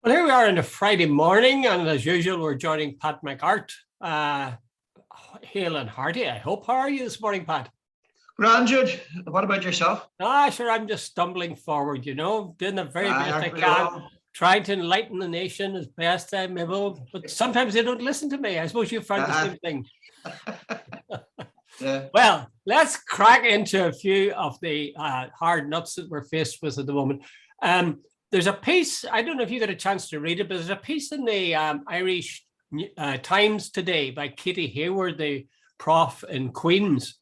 Well, here we are on a Friday morning, and as usual, we're joining Pat McArt. Hale and hearty, I hope. How are you this morning, Pat? Grand, Jude. What about yourself? Sure, I'm just stumbling forward, doing the very best I can, trying to enlighten the nation as best I'm able, but sometimes they don't listen to me. I suppose you found the same thing. Yeah. Well, let's crack into a few of the hard nuts that we're faced with at the moment. There's a piece, I don't know if you got a chance to read it, but there's a piece in the Irish Times today by Katie Hayward, the prof in Queen's.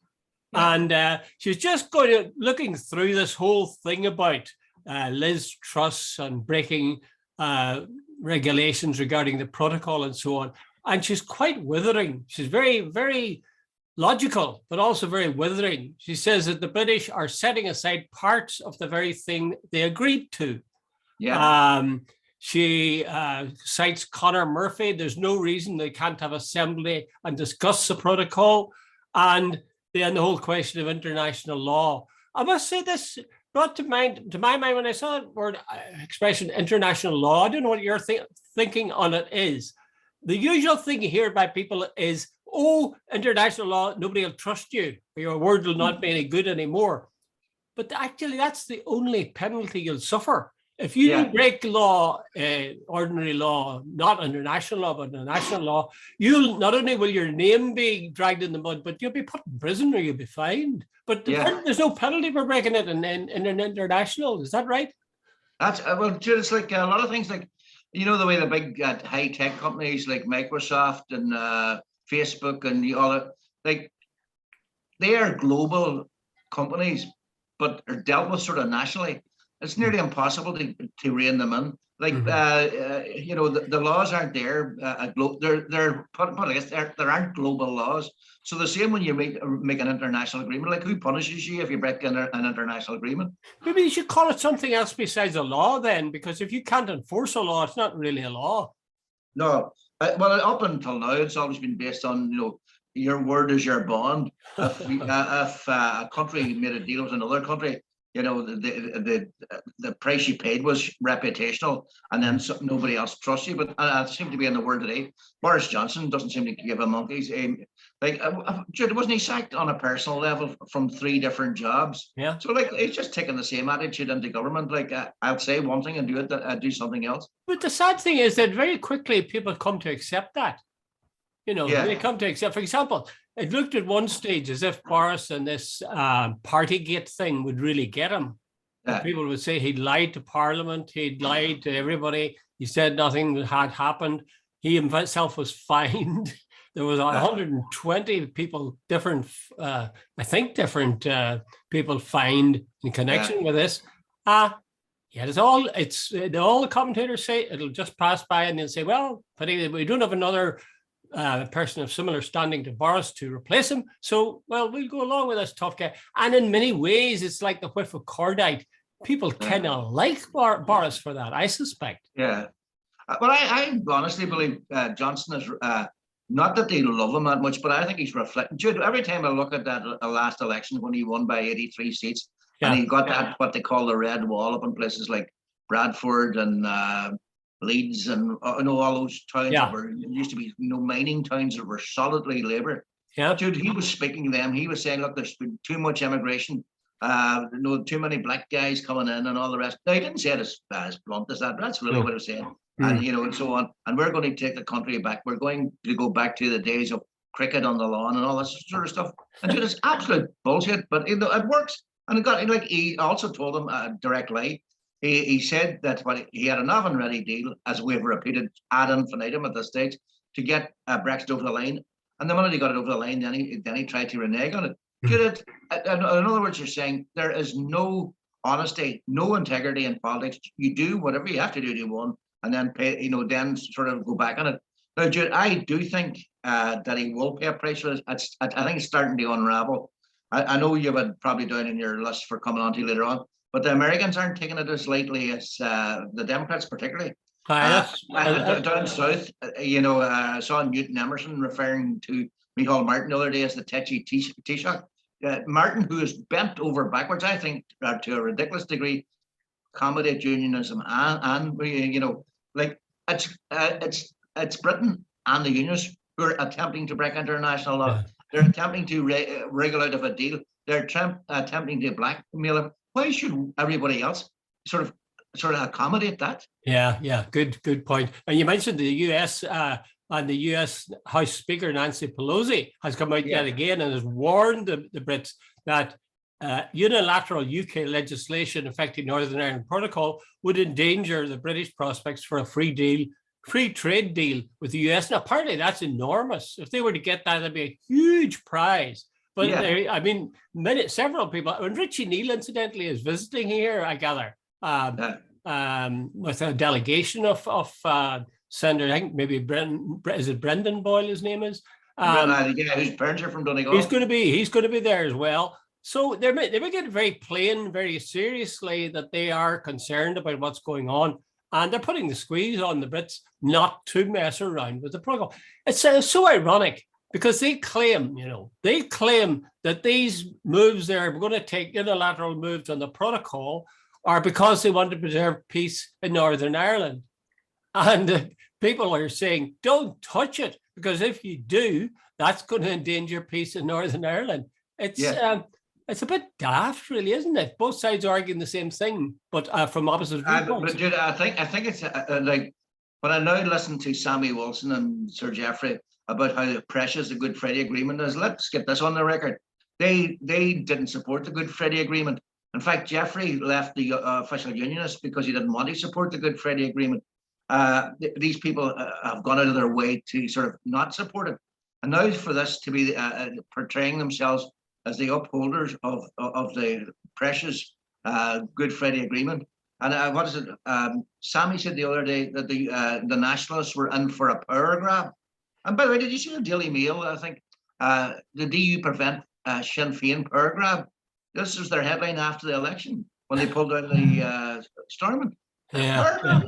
Yeah. And she's just looking through this whole thing about Liz Truss and breaking regulations regarding the protocol and so on. And she's quite withering. She's very, very logical, but also very withering. She says that the British are setting aside parts of the very thing they agreed to. Yeah. She cites Conor Murphy. There's no reason they can't have assembly and discuss the protocol. And then the whole question of international law. I must say this brought to my mind when I saw that word expression, international law. I don't know what your thinking on it is. The usual thing you hear by people is, oh, international law, nobody will trust you. Your word will not be any good anymore. But actually, that's the only penalty you'll suffer. If you break law, ordinary law, not international law, but national law, you'll not only will your name be dragged in the mud, but you'll be put in prison or you'll be fined. But there's no penalty for breaking it in an international. Is that right? That's well, it's like a lot of things, like the way the big high tech companies like Microsoft and Facebook and all that, like they are global companies, but are dealt with sort of nationally. It's nearly impossible to rein them in. Like the laws aren't there. There aren't global laws. So the same when you make an international agreement, like who punishes you if you break an international agreement? Maybe you should call it something else besides a law then, because if you can't enforce a law, it's not really a law. No, well, up until now, it's always been based on your word is your bond. If a country made a deal with another country, the price you paid was reputational, and then nobody else trusts you. But it seemed to be in the word today. Boris Johnson doesn't seem to give a monkey's. Wasn't he sacked on a personal level from 3 different jobs? Yeah. So he's just taking the same attitude into government. I'll say one thing and do something else. But the sad thing is that very quickly people come to accept that. They come to accept. For example, it looked at one stage as if Boris and this Partygate thing would really get him. Yeah. People would say he'd lied to Parliament, he'd lied to everybody, he said nothing had happened. He himself was fined. There was 120 people, different people fined in connection with this. All the commentators say it'll just pass by, and they'll say, well, but we don't have another person of similar standing to Boris to replace him. So, well, we'll go along with this tough guy. And in many ways, it's like the whiff of cordite. People kind of like Boris for that, I suspect. Yeah. Well, I honestly believe Johnson is, not that they love him that much, but I think he's reflecting. Jude, every time I look at that last election when he won by 83 seats, and he got that, what they call the red wall up in places like Bradford and Leeds and all those towns that used to be mining towns that were solidly Labour. Yeah, Jude, he was speaking to them. He was saying, look, there's been too much immigration, too many black guys coming in and all the rest. Now, he didn't say it as blunt as that, but that's really what he was saying. And and so on. And we're going to take the country back. We're going to go back to the days of cricket on the lawn and all this sort of stuff. And Jude, it's absolute bullshit, but it works. And he also told them a direct lie. He said that he had an oven-ready deal, as we've repeated ad infinitum at this stage, to get Brexit over the line. And the minute he got it over the line, then he tried to renege on it. In other words, you're saying there is no honesty, no integrity in politics. You do whatever you have to do to win, and then pay, then sort of go back on it. Now, Jude, I do think that he will pay a price for this. I think it's starting to unravel. I know you have it probably down in your list for coming on to later on, but the Americans aren't taking it as lightly as the Democrats, particularly. Down south, I saw Newton Emerson referring to Micheál Martin the other day as the tetchy Taoiseach. Martin, who is bent over backwards, I think, to a ridiculous degree, accommodate unionism and like it's Britain and the Unionists who are attempting to break international law. Yeah. They're attempting to wriggle out of a deal. They're attempting to blackmail him. Why should everybody else sort of accommodate that? Yeah. Good point. And you mentioned the U.S. And the U.S. House Speaker Nancy Pelosi has come out yet again and has warned the Brits that unilateral UK legislation affecting Northern Ireland Protocol would endanger the British prospects for a free trade deal with the US. Now, apparently that's enormous. If they were to get that, that'd be a huge prize. But I mean, several people, and Richie Neal, incidentally, is visiting here, I gather, with a delegation of Senator, I think maybe Brendan Boyle, his name is. Whose parents are from Donegal. He's going to be there as well. So they make it very plain, very seriously that they are concerned about what's going on, and they're putting the squeeze on the Brits not to mess around with the protocol. It's so ironic because they claim that these moves they're going to take, unilateral moves on the protocol, are because they want to preserve peace in Northern Ireland. And people are saying, don't touch it, because if you do, that's going to endanger peace in Northern Ireland. It's a bit daft, really, isn't it? Both sides are arguing the same thing, but from opposite viewpoints. But Jude, I think it's like when I now listen to Sammy Wilson and Sir Geoffrey about how precious the Good Friday Agreement is. Let's get this on the record. They didn't support the Good Friday Agreement. In fact, Geoffrey left the official Unionist because he didn't want to support the Good Friday Agreement. These people have gone out of their way to sort of not support it, and now for this to be portraying themselves as the upholders of the precious Good Friday Agreement. And what is it? Sammy said the other day that the Nationalists were in for a power grab. And by the way, did you see the Daily Mail? I think the DU prevent Sinn Féin power grab. This was their headline after the election when they pulled out the Stormont. Yeah.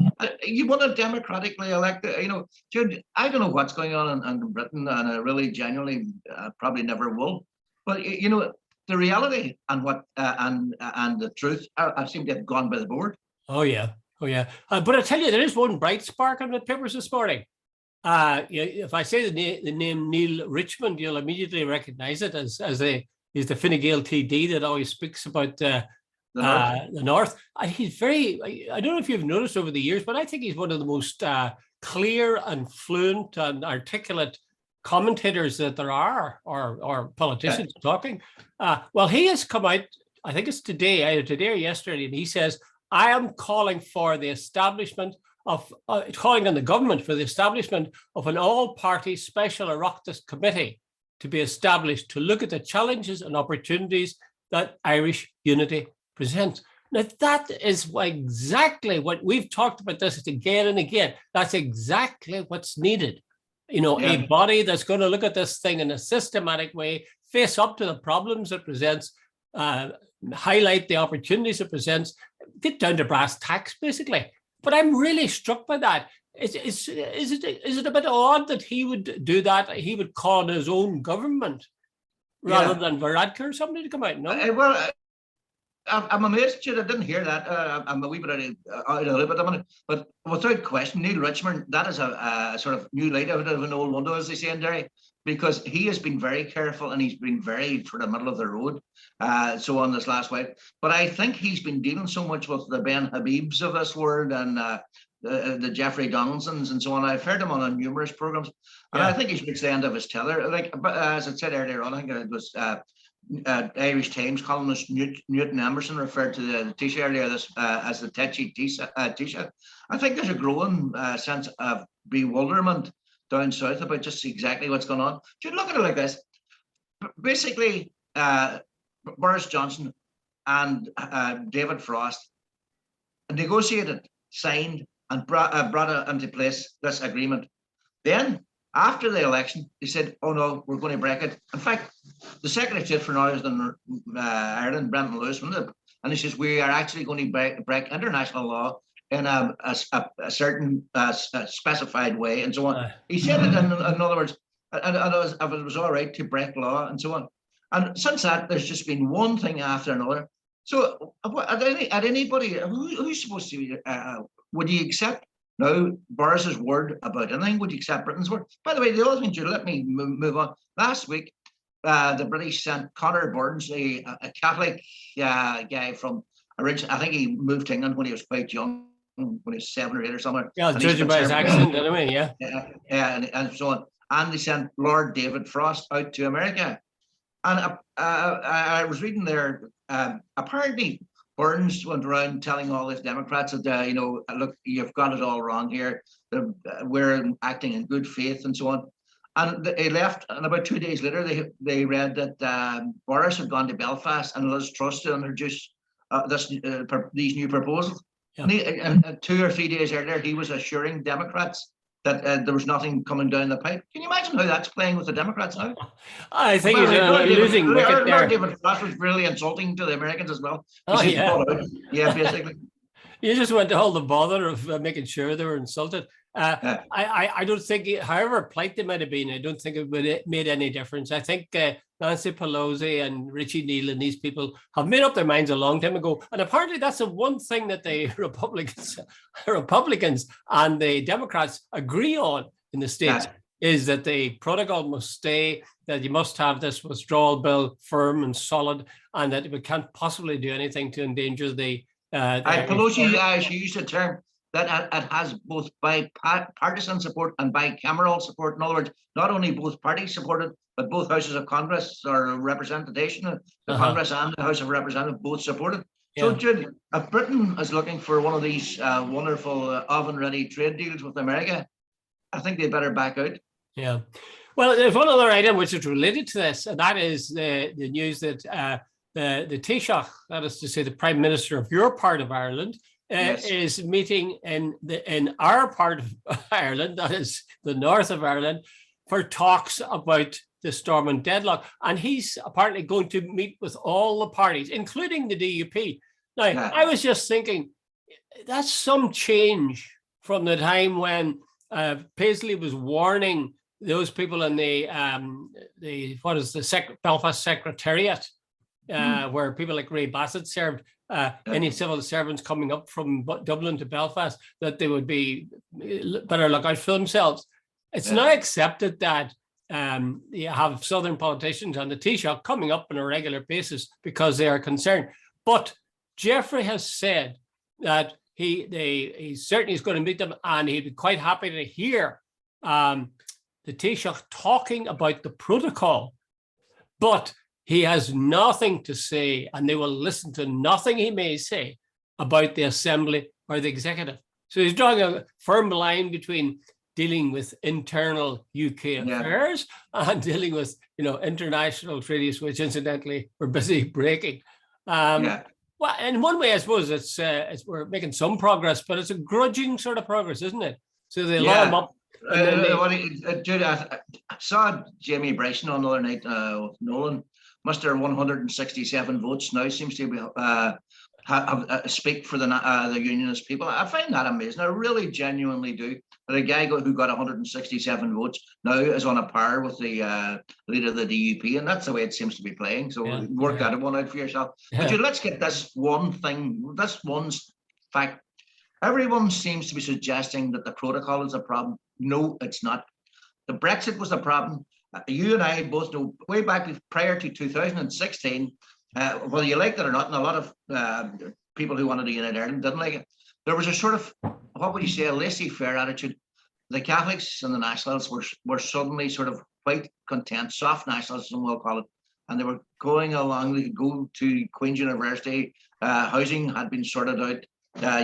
You want to democratically elect, Jude, I don't know what's going on in Britain, and I really genuinely probably never will. But the reality and what and the truth I seem to have gone by the board. Oh yeah. But I tell you, there is one bright spark on the papers this morning. If I say the name Neil Richmond, you'll immediately recognise it as he's the Fine Gael TD that always speaks about the North. He's very. I don't know if you've noticed over the years, but I think he's one of the most clear and fluent and articulate commentators that there are, or politicians talking. Well, he has come out, I think it's either today or yesterday, and he says, I am calling for the establishment of, calling on the government for the establishment of an all-party special Oireachtas committee to be established to look at the challenges and opportunities that Irish unity presents. Now, that is exactly what we've talked about this again and again. That's exactly what's needed. A body that's going to look at this thing in a systematic way, face up to the problems it presents, highlight the opportunities it presents, get down to brass tacks, basically. But I'm really struck by that. Is it a bit odd that he would do that? He would call on his own government rather than Varadkar or somebody to come out? No. I'm amazed, Jude. I didn't hear that. I'm a wee bit out of it at the minute. But without question, Neil Richmond, that is a sort of new light out of an old window, as they say in Derry, because he has been very careful and he's been very for the middle of the road. So on this last while. But I think he's been dealing so much with the Ben Habibs of this world and the Jeffrey Donaldsons and so on. I've heard him on numerous programs. And I think he's reached the end of his tether. But as I said earlier on, I think it was Irish Times columnist Newton Emerson referred to the Taoiseach earlier as the tetchy Taoiseach. I think there's a growing sense of bewilderment down south about just exactly what's going on. Should look at it like this. Basically, Boris Johnson and David Frost negotiated, signed, and brought into place this agreement. Then, after the election, they said, oh no, we're going to break it. In fact, the Secretary of State for Northern Ireland, Brendan Lewis, and he says, we are actually going to break international law in a certain specified way, and so on. He said it in other words, and it was all right to break law, and so on. And since that, there's just been one thing after another. So at anybody, who's supposed to, would you accept Now, Boris's word about anything, would you accept Britain's word? By the way, the other thing, Jude, let me move on. Last week, the British sent Conor Burns, a Catholic guy from originally, I think he moved to England when he was quite young, when he was 7 or 8 or something. Yeah, judging by his accent, anyway, yeah. And so on. And they sent Lord David Frost out to America. And I was reading there, apparently Burns went around telling all these Democrats that, look, you've got it all wrong here. We're acting in good faith and so on. And they left, and about 2 days later, they read that Boris had gone to Belfast and Liz Truss to introduce these new proposals. Yeah. And 2 or 3 days earlier, he was assuring Democrats that there was nothing coming down the pipe. Can you imagine how that's playing with the Democrats now? I think he's losing wicket there. Lord David Frost was really insulting to the Americans as well. Yeah, basically. You just went to all the bother of making sure they were insulted. I don't think, however polite they might have been, I don't think it would have made any difference. I think Nancy Pelosi and Richie Neal and these people have made up their minds a long time ago. And apparently that's the one thing that the Republicans and the Democrats agree on in the States, is that the protocol must stay, that you must have this withdrawal bill firm and solid, and that we can't possibly do anything to endanger the Pelosi, she used a term that it has both bipartisan support and bicameral support. In other words, not only both parties supported, but both houses of Congress or representation, the Congress and the House of Representatives both supported. Yeah. So, Jude, if Britain is looking for one of these wonderful oven-ready trade deals with America, I think they better back out. Yeah. Well, there's one other item which is related to this, and that is the news that the Taoiseach, that is to say the Prime Minister of your part of Ireland, is meeting in our part of Ireland, that is the north of Ireland, for talks about the Stormont deadlock. And he's apparently going to meet with all the parties, including the DUP. Now, I was just thinking, that's some change from the time when Paisley was warning those people in the Belfast Secretariat, where people like Ray Bassett served, any civil servants coming up from Dublin to Belfast, that they would be better look out for themselves. It's now accepted that you have Southern politicians and the Taoiseach coming up on a regular basis because they are concerned. But Jeffrey has said that he certainly is going to meet them, and he'd be quite happy to hear the Taoiseach talking about the protocol. But he has nothing to say, and they will listen to nothing he may say about the Assembly or the Executive. So he's drawing a firm line between dealing with internal UK affairs and dealing with, international treaties, which incidentally we're busy breaking. Well, in one way, I suppose it's we're making some progress, but it's a grudging sort of progress, isn't it? So they line them up. Jude, I saw Jamie Bryson on the other night with Nolan. Muster 167 votes now, seems to be speak for the Unionist people. I find that amazing. I really genuinely do. That a guy who got 167 votes now is on a par with the leader of the DUP, and that's the way it seems to be playing. So work that one out for yourself. But let's get this one thing, this one fact. Everyone seems to be suggesting that the protocol is a problem. No, it's not. The Brexit was the problem. You and I both know way back prior to 2016, whether you liked it or not, and a lot of people who wanted to unite Ireland didn't like it, there was a sort of, what would you say, a laissez-faire attitude. The Catholics and the Nationalists were suddenly sort of quite content, soft nationalism we'll call it, and they were going along, they could go to Queen's University, housing had been sorted out,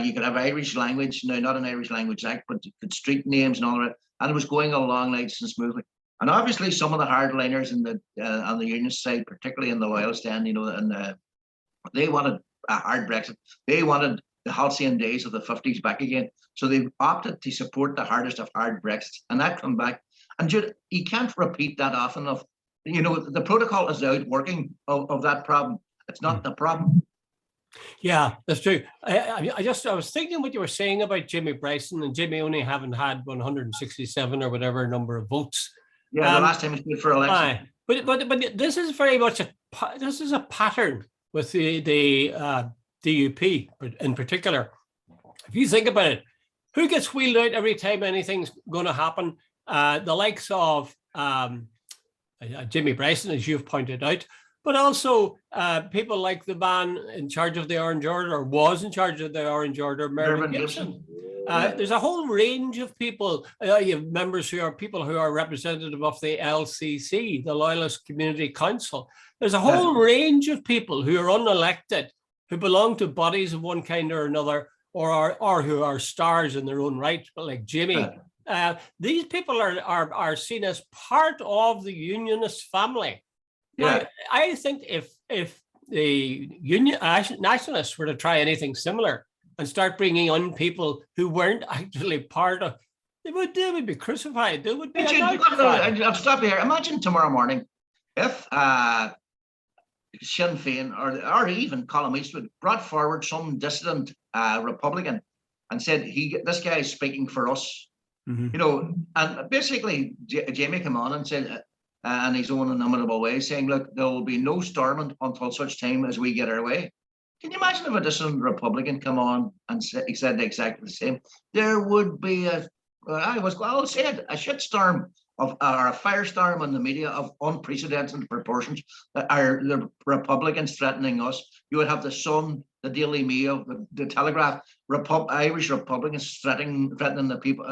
you could have Irish language, now not an Irish language act, but you could street names and all that, and it was going along nice and smoothly. And obviously, some of the hardliners on the Unionist side, particularly in the Loyalist end, they wanted a hard Brexit. They wanted the halcyon days of the 50s back again. So they opted to support the hardest of hard Brexits, and that come back. And you can't repeat that often enough. The protocol is the outworking of that problem. It's not the problem. Yeah, that's true. I was thinking what you were saying about Jimmy Bryson, and Jimmy only having had 167 or whatever number of votes. Yeah, the last time he stood for election. But this is very much a pattern with the DUP in particular. If you think about it, who gets wheeled out every time anything's going to happen? The likes of Jimmy Bryson, as you've pointed out, but also people like the man in charge of the Orange Order, or was in charge of the Orange Order, Mervyn Gibson. There's a whole range of people. You have members who are people who are representative of the LCC, the Loyalist Community Council. There's a whole range of people who are unelected, who belong to bodies of one kind or another, or who are stars in their own right, like Jimmy. These people are seen as part of the Unionist family. Now, I think if the nationalists were to try anything similar and start bringing on people who weren't actually part of, they would be crucified. They would be. I'll stop you here. Imagine tomorrow morning if Sinn Féin or even Colm Eastwood brought forward some dissident Republican and said, this guy is speaking for us. You know, and basically Jamie came on and said, in his own inimitable way, saying, look, there will be no Stormont until such time as we get our way. Can you imagine if a dissident Republican come on and said exactly the same? There would be a shitstorm or a firestorm on the media of unprecedented proportions. That are the Republicans threatening us. You would have the Sun, the Daily Mail, the Telegraph, Irish Republicans threatening the people,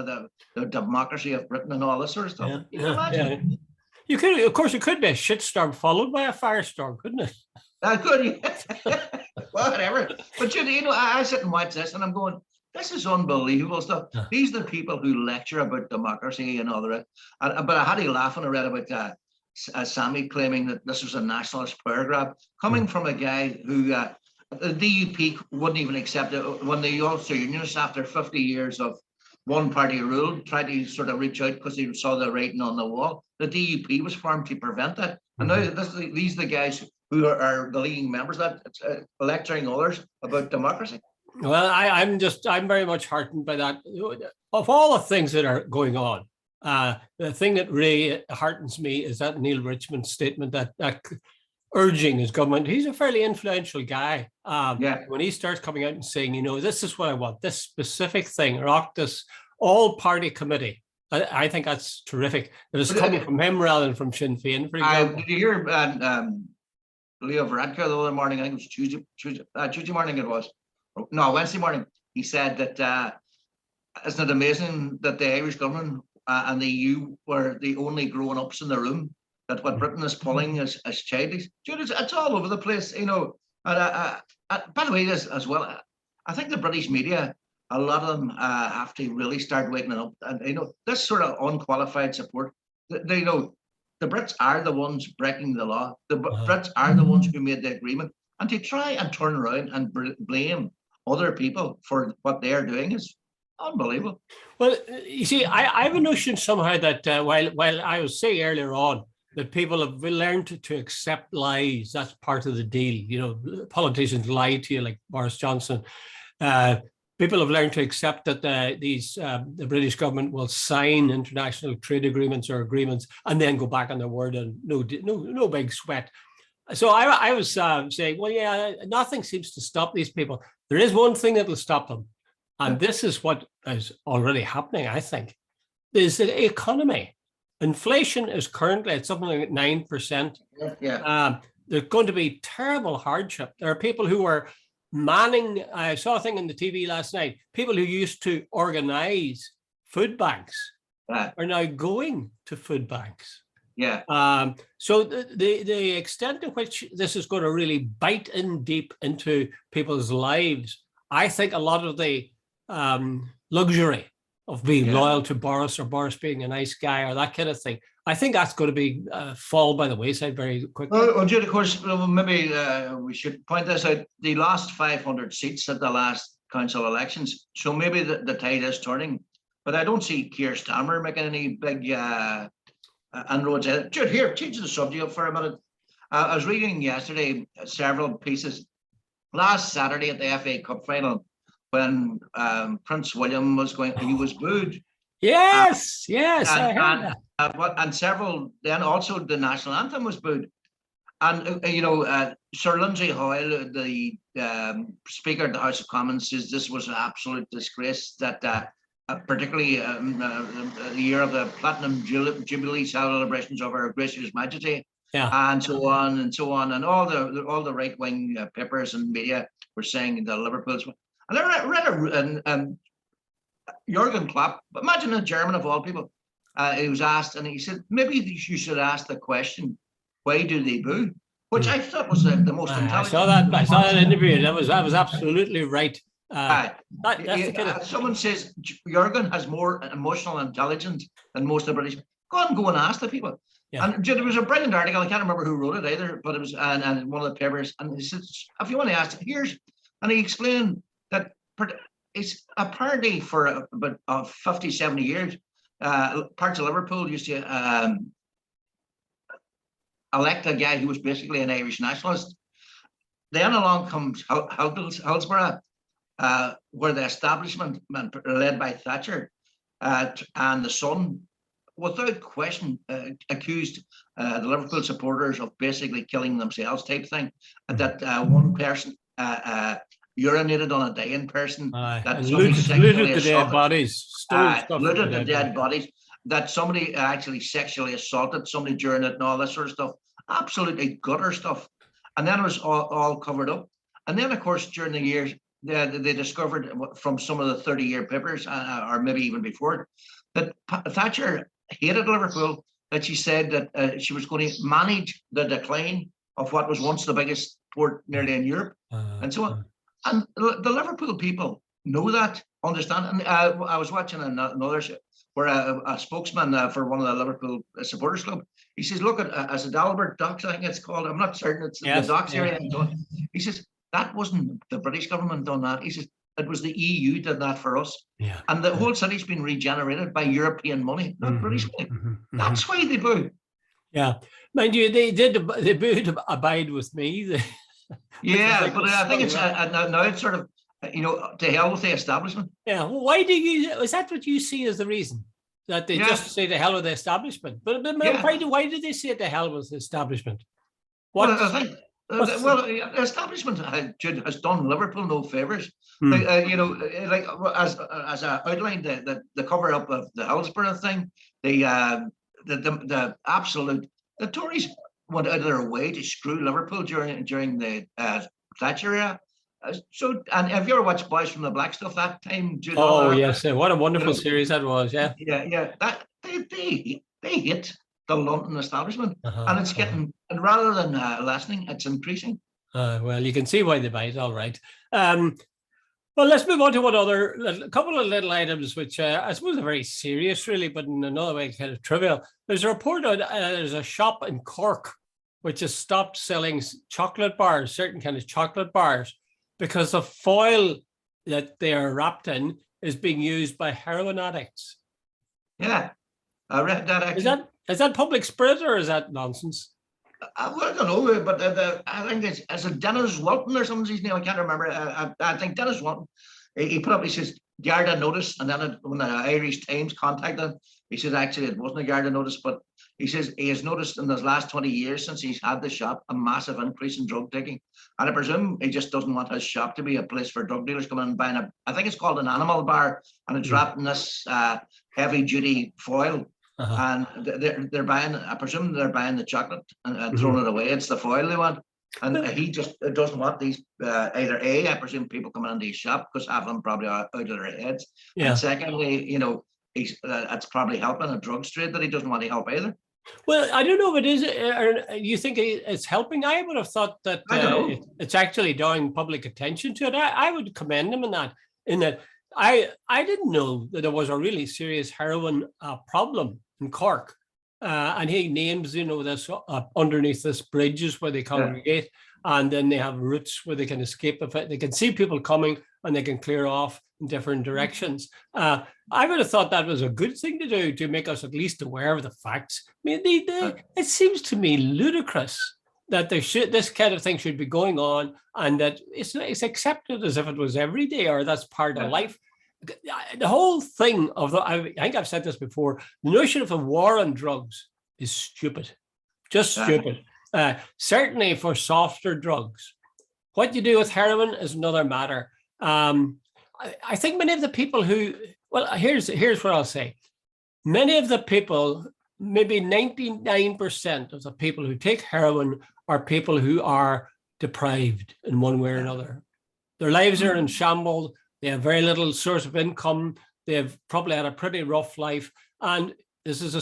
the democracy of Britain, and all this sort of stuff. Can you imagine? You could, of course, it could be a shitstorm followed by a firestorm, couldn't it? Could. Whatever. But you know, I sit and watch this, and I'm going, this is unbelievable stuff. These are the people who lecture about democracy and all the rest. But I had a laugh when I read about Sammy claiming that this was a nationalist power grab, coming from a guy who the DUP wouldn't even accept it when the Ulster Unionists, after 50 years of one-party rule, tried to sort of reach out because they saw the writing on the wall. The DUP was formed to prevent that. And now these are the guys who are the leading members of that, lecturing others about democracy. Well, I'm very much heartened by that. Of all the things that are going on, the thing that really heartens me is that Neil Richmond statement that urging his government. He's a fairly influential guy. When he starts coming out and saying, you know, this is what I want, this specific thing, Oireachtas all-party committee. I think that's terrific. It is coming from him rather than from Sinn Féin, for example. Did you hear Leo Varadkar the other morning? I think it was Tuesday morning it was. No, Wednesday morning. He said that isn't it amazing that the Irish government and the EU were the only grown-ups in the room, that what Britain is pulling is childish. It's all over the place, you know. And by the way, this as well, I think the British media, a lot of them have to really start waking up. And you know, this sort of unqualified support. They know the Brits are the ones breaking the law. The Brits are the ones who made the agreement. And to try and turn around and blame other people for what they're doing is unbelievable. Well, you see, I have a notion somehow that while I was saying earlier on that people have learned to accept lies, that's part of the deal. You know, politicians lie to you, like Boris Johnson. People have learned to accept that the British government will sign international trade agreements or agreements and then go back on their word and no big sweat. So I was saying, well, yeah, nothing seems to stop these people. There is one thing that will stop them. And this is what is already happening, I think, is the economy. Inflation is currently at something like 9%. There's going to be terrible hardship. There are people who are manning, I saw a thing on the TV last night, people who used to organize food banks are now going to food banks. So the extent to which this is going to really bite in deep into people's lives, I think a lot of the luxury of being loyal to Boris, or Boris being a nice guy, or that kind of thing, I think that's going to be fall by the wayside very quickly. Well, Jude, of course, maybe we should point this out. They lost 500 seats at the last council elections, so maybe the tide is turning. But I don't see Keir Starmer making any big inroads. Jude, here, change the subject for a minute. I was reading yesterday several pieces. Last Saturday at the FA Cup final, when Prince William was going, he was booed. Yes, I heard that. And several, then also the national anthem was booed. And, you know, Sir Lindsay Hoyle, the Speaker of the House of Commons, says this was an absolute disgrace, that particularly the year of the Platinum Jubilee celebrations of Her Gracious Majesty, and so on and so on, and all the right wing papers and media were saying the Liverpool's. And I read Jurgen Klopp, imagine a German of all people, he was asked, and he said, maybe you should ask the question, why do they boo? Which I thought was the most intelligent. I saw that interview. That was absolutely right. Someone says Jurgen has more emotional intelligence than most of the British. Go and ask the people. Yeah. And there was a brilliant article. I can't remember who wrote it either, but it was and one of the papers. And he says, if you want to ask, and he explained that it's apparently for about 50, 70 years, parts of Liverpool used to elect a guy who was basically an Irish nationalist. Then along comes Hillsborough, where the establishment led by Thatcher and the Sun, without question, accused the Liverpool supporters of basically killing themselves type thing. That one person urinated on a dying person, that looted the dead bodies, looted the dead bodies, that somebody actually sexually assaulted somebody during it and all this sort of stuff. Absolutely gutter stuff. And then it was all covered up. And then, of course, during the years, they discovered from some of the 30-year papers, or maybe even before, that Thatcher hated Liverpool, that she said that she was going to manage the decline of what was once the biggest port nearly in Europe, and so on. And the Liverpool people know that, understand. And I was watching another show where a spokesman for one of the Liverpool supporters club, he says, look, as a Albert Docks, I think it's called, I'm not certain, it's the Docks area. He says, that wasn't the British government done that. He says, it was the EU did that for us. Yeah. And the whole city's been regenerated by European money, not British money. That's why they boo. Yeah. Mind you, they booed Abide With Me. Yeah, but I think it's now it's sort of, to hell with the establishment. Yeah. Why is that what you see as the reason? That they just say to hell with the establishment? But why do they say to hell with the establishment? Well, I think, the establishment has done Liverpool no favors. Like as I outlined, the cover up of the Hillsborough thing, the absolute, the Tories went out of their way to screw Liverpool during the Thatcher era. And have you ever watched Boys from the Black stuff that time? Yes, what a wonderful series that was. Yeah. That they hit the London establishment, and it's getting, and rather than lessening, it's increasing. Well, you can see why they bite. All right. Well, let's move on to a couple of little items, which I suppose are very serious, really, but in another way, kind of trivial. There's a report on there's a shop in Cork which has stopped selling chocolate bars, certain kind of chocolate bars, because the foil that they are wrapped in is being used by heroin addicts. Yeah, I read that actually. Is that public spirit or is that nonsense? I don't know, but I think it's Dennis Walton or something's his name. I can't remember. I think Dennis Walton. He put up, he says, Garda notice, and then when the Irish Times contacted him, he said actually it wasn't a Garda notice, but he says he has noticed in the last 20 years since he's had the shop a massive increase in drug taking, and I presume he just doesn't want his shop to be a place for drug dealers coming in and buying I think it's called an animal bar, and it's wrapped in this heavy duty foil. And they're buying, I presume they're buying the chocolate and throwing it away. It's the foil they want. And he just doesn't want these, either A, I presume people coming into his shop, because half of them probably are out of their heads. Yeah. And secondly, it's probably helping a drug trade that he doesn't want to help either. Well, I don't know if it is, or you think it's helping? I would have thought that it's actually drawing public attention to it. I would commend him in that I didn't know that there was a really serious heroin problem in Cork. And he names, this underneath this bridges where they congregate, and then they have routes where they can escape. They can see people coming and they can clear off in different directions. I would have thought that was a good thing to do, to make us at least aware of the facts. I mean, it seems to me ludicrous that this kind of thing should be going on, and that it's accepted as if it was every day, or that's part of life. The whole thing I think I've said this before, the notion of a war on drugs is stupid, just stupid. Certainly for softer drugs. What you do with heroin is another matter. I think many of the people who Well, here's what I'll say. Many of the people, maybe 99% of the people who take heroin are people who are deprived in one way or another. Their lives are in shambles. They have very little source of income. They've probably had a pretty rough life. And this is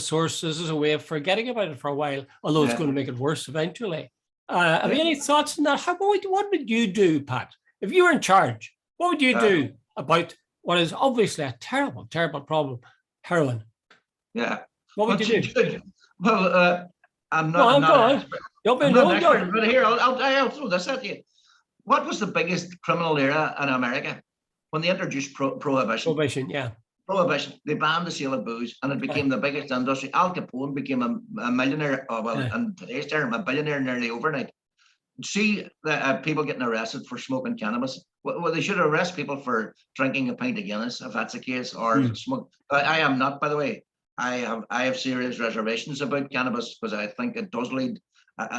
a way of forgetting about it for a while, although it's going to make it worse eventually. Have you any thoughts on that? What would you do, Pat? If you were in charge, what would you do about what is obviously a terrible, terrible problem, heroin? Yeah. What would you do? Well, I'm not. I'm not an expert, but here I'll throw this at you. What was the biggest criminal era in America when they introduced prohibition? Prohibition, yeah. Prohibition. They banned the sale of booze, and it became the biggest industry. Al Capone became a millionaire. In today's term, a billionaire nearly overnight. See people getting arrested for smoking cannabis. Well, they should arrest people for drinking a pint of Guinness if that's the case, or smoke. I am not, by the way. I have serious reservations about cannabis because I think it does lead.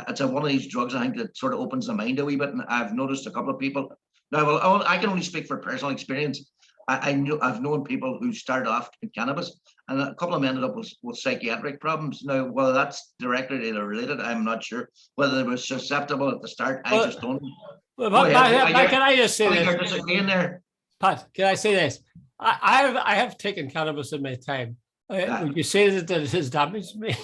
It's one of these drugs, I think, that sort of opens the mind a wee bit. And I've noticed a couple of people. Now, well, I can only speak for personal experience. I've known people who started off in cannabis, and a couple of them ended up with psychiatric problems. Now, whether that's directly related, I'm not sure. Whether they were susceptible at the start, I just don't know. Can I just say this? You're disagreeing there. Pat, can I say this? I have taken cannabis in my time. Would you say that it has damaged me?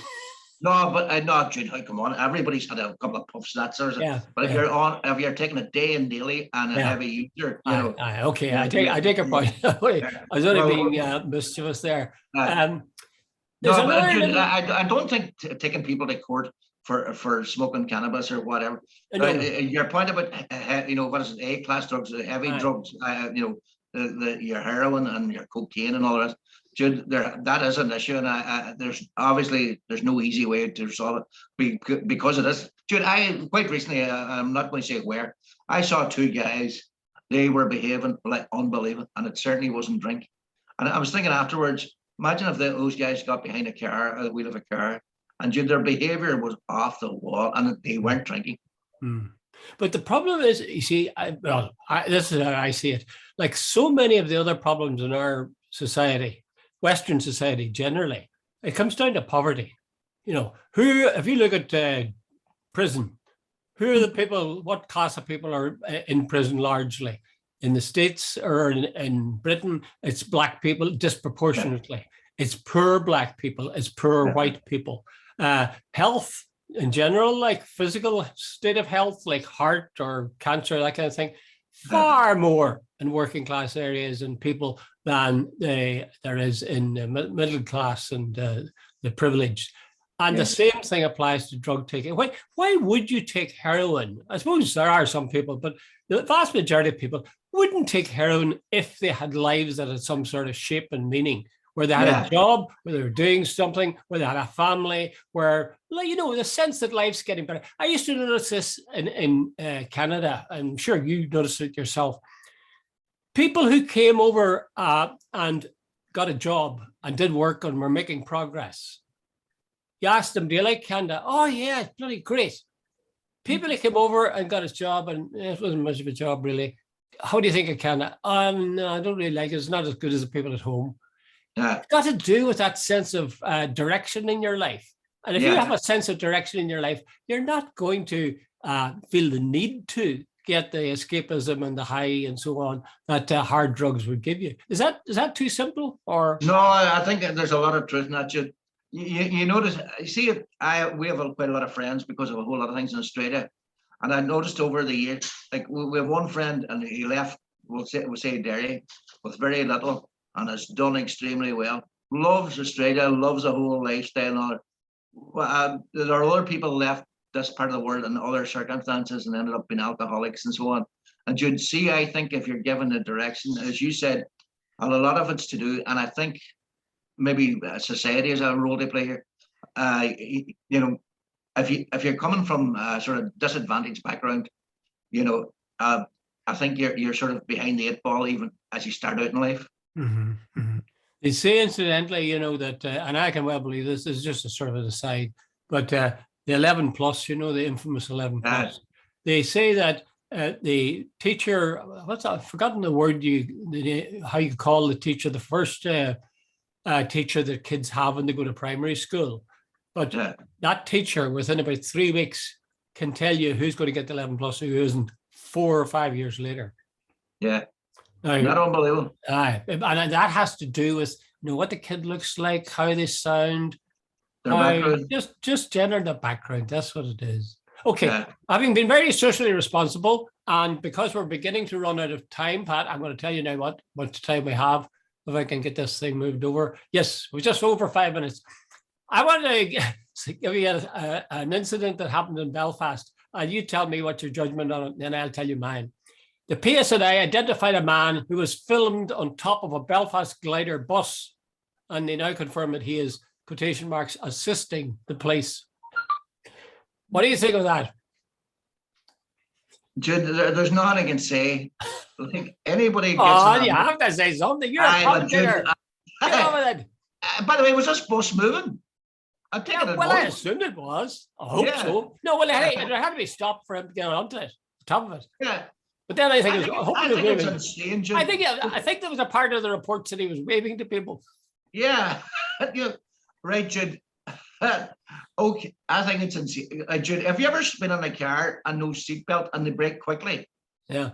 No, but no, Jude, come on. Everybody's had a couple of puffs, that sort of. Yeah. But if you're taking a day and daily and a heavy user, okay, I take a point. I was only being mischievous there. I don't think taking people to court for smoking cannabis or whatever. Your point about what is it, A-class drugs, heavy drugs, your heroin and your cocaine and all the rest. Jude, that is an issue, and there's no easy way to solve it because of this. Jude, I quite recently, I'm not going to say where, I saw two guys. They were behaving like unbelievable, and it certainly wasn't drink. And I was thinking afterwards, imagine if those guys got behind the wheel of a car, and Jude, their behavior was off the wall, and they weren't drinking. But the problem is, you see, this is how I see it. Like so many of the other problems in our society, Western society generally, it comes down to poverty. If you look at prison, who are the people, what class of people are in prison largely? In the States or in Britain, it's Black people disproportionately. It's poor Black people, it's poor white people. Health in general, like physical state of health, like heart or cancer, that kind of thing, far more in working class areas and people than there is in the middle class and the privileged. And the same thing applies to drug taking. Why would you take heroin? I suppose there are some people, but the vast majority of people wouldn't take heroin if they had lives that had some sort of shape and meaning, where they had a job, where they were doing something, where they had a family, where, the sense that life's getting better. I used to notice this in Canada. I'm sure you noticed it yourself. People who came over and got a job and did work and were making progress. You asked them, do you like Canada? Oh, yeah, it's bloody great. People who came over and got a job, and it wasn't much of a job, really. How do you think of Canada? No, I don't really like it. It's not as good as the people at home. It's got to do with that sense of direction in your life. And if you have a sense of direction in your life, you're not going to feel the need to get the escapism and the high and so on that hard drugs would give you. Is that too simple? Or no? I think there's a lot of truth in that. You notice, you see, we have quite a lot of friends because of a whole lot of things in Australia, and I noticed over the years, like we have one friend, and he left, we'll say Derry, with very little, and has done extremely well. Loves Australia, loves the whole lifestyle and all that. Well, there are other people left this part of the world in other circumstances and ended up being alcoholics and so on. And you'd see, I think, if you're given the direction, as you said, a lot of it's to do, and I think maybe society has a role to play here. If you're coming from a sort of disadvantaged background, I think you're sort of behind the 8 ball even as you start out in life. They say, incidentally, that, and I can well believe this is just a sort of an aside, but the 11 plus, the infamous 11 plus, they say that the teacher, I've forgotten the word how you call the teacher, the first teacher that kids have when they go to primary school. But that teacher, within about 3 weeks, can tell you who's going to get the 11 plus, who isn't 4 or 5 years later. Yeah. Now, not unbelievable. And that has to do with what the kid looks like, how they sound, their background. Just gender, the background. That's what it is. Okay, having been very socially responsible, and because we're beginning to run out of time, Pat, I'm going to tell you now what much time we have, if I can get this thing moved over. Yes, we're just over 5 minutes. I want to give you an incident that happened in Belfast, and you tell me what your judgment on it, and then I'll tell you mine. The PSNI identified a man who was filmed on top of a Belfast glider bus, and they now confirm that he is, quotation marks, assisting the police. What do you think of that? Jude, there's nothing I can say. Like anybody gets you have to say something. You're a commentator. Get on with it. By the way, was this bus moving? I think it I assumed it was. I hope so. No, well, it had to be stopped for him to get onto it, the top of it. Yeah. But then I think it was waving. Insane, I think there was a part of the report that he was waving to people. Yeah. Right, Jude. Okay, I think it's insane. Jude, have you ever been in a car and no seatbelt and they brake quickly? Yeah.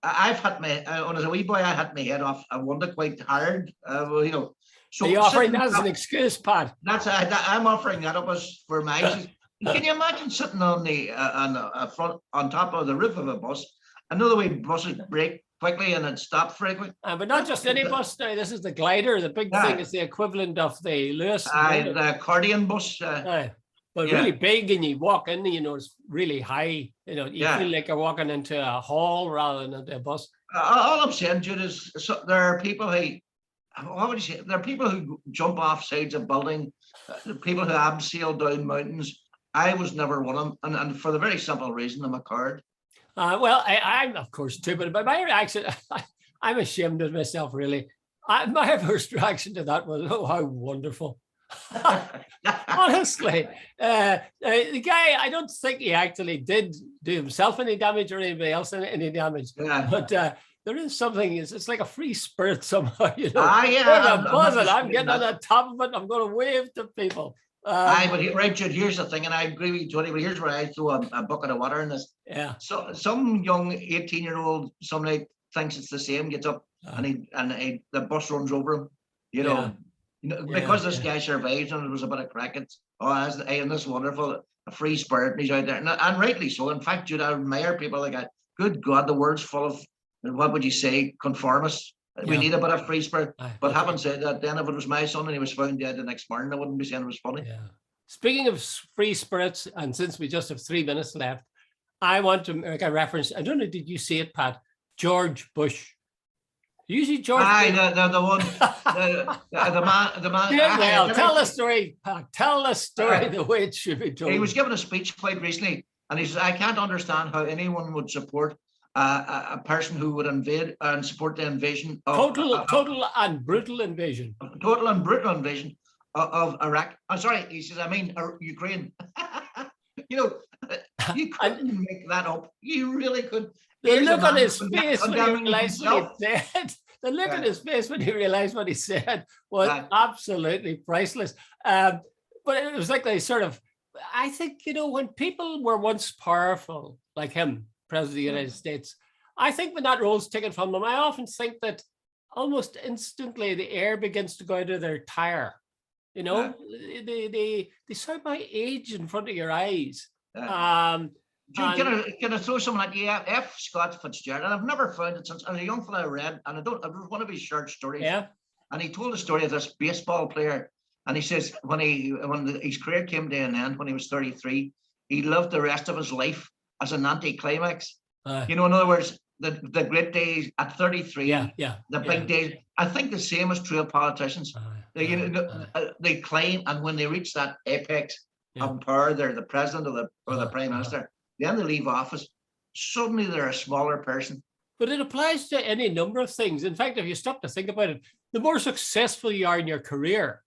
I've had when I was a wee boy, I had my head off. I wanted quite hard. So you're offering that as an excuse, Pat? I'm offering that up as for my. Can you imagine sitting on the front on top of the roof of a bus? Another way buses brake quickly and it stopped frequently. But not just any bus now. This is the glider. The big thing is the equivalent of the Lewis. The accordion bus. But really big, and you walk in, it's really high. You feel like you're walking into a hall rather than into a bus. All I'm saying, Jude, is there are people who, what would you say? There are people who jump off sides of buildings, people who abseil down mountains. I was never one of them, and for the very simple reason, I'm a coward. Well, I'm of course too, but my reaction, I'm ashamed of myself, really. My first reaction to that was, oh, how wonderful. Honestly, the guy, I don't think he actually did do himself any damage or anybody else any damage. But there is something, it's like a free spirit somehow, I'm getting on the top of it, I'm going to wave to people. Right, Jude, here's the thing, and I agree with you, Tony, but here's where I throw a bucket of water in this. Yeah. So some young 18-year-old some night thinks it's the same, gets up and the bus runs over him, because this guy survived and it was a bit of crack. And this wonderful, a free spirit, and he's out there, and rightly so. In fact, Jude, I admire people like that. Good God, the world's full of, what would you say, conformists. We need a bit of free spirit. But having said that, then if it was my son and he was found dead the next morning, I wouldn't be saying it was funny. Yeah. Speaking of free spirits, and since we just have 3 minutes left, I want to make a reference. I don't know, did you see it, Pat? George Bush. Did you see George Bush? The one, the man. Tell the story, Pat. Tell the story the way it should be told. He was giving a speech quite recently, and he says, I can't understand how anyone would support a person who would invade and support the invasion of total and brutal invasion. Total and brutal invasion of Iraq. I'm sorry, he says, I mean Ukraine. You couldn't make that up. You really could. The look on his face when he realized what he said. The look on his face when he realized what he said was absolutely priceless. But it was like they sort of, I think, when people were once powerful, like him, President of the United States, I think when that role's taken from them, I often think that almost instantly the air begins to go out of their tire. They sound my age in front of your eyes. Can I throw something like F. Scott Fitzgerald? And I've never found it since as a young fellow I read, and I was one of his short stories. Yeah. And he told the story of this baseball player, and he says when his career came to an end when he was 33, he lived the rest of his life as an anticlimax. In other words, the great days at 33, the big days. I think the same is true of politicians. They claim, and when they reach that apex of power, they're the president or the prime minister. Then they leave office. Suddenly they're a smaller person. But it applies to any number of things. In fact, if you stop to think about it, the more successful you are in your career,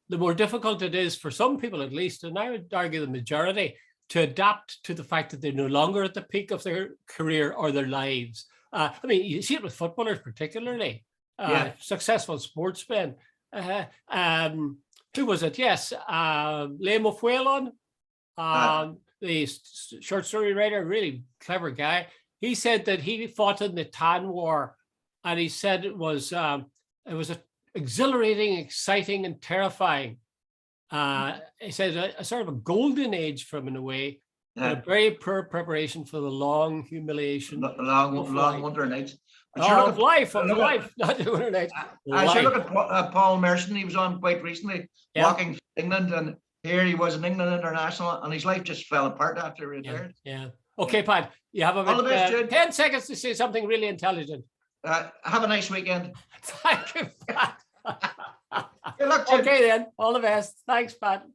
the more difficult it is for some people, at least, and I would argue the majority, to adapt to the fact that they're no longer at the peak of their career or their lives. I mean, you see it with footballers particularly, successful sportsmen. Who was it? Yes, Lemo Fuelon, the short story writer, really clever guy. He said that he fought in the Tan War, and he said it was exhilarating, exciting, and terrifying. He said a sort of a golden age from in a way, but a very poor preparation for the long humiliation, long winter nights. Of life, not the winter nights. I should look at Paul Merson. He was on quite recently, walking England, and here he was an England international, and his life just fell apart after he retired. Yeah. Okay, Pat, you have about 10 seconds to say something really intelligent. Have a nice weekend. Thank you, Pat. Good luck, Jude. Okay then, all the best. Thanks, Pat.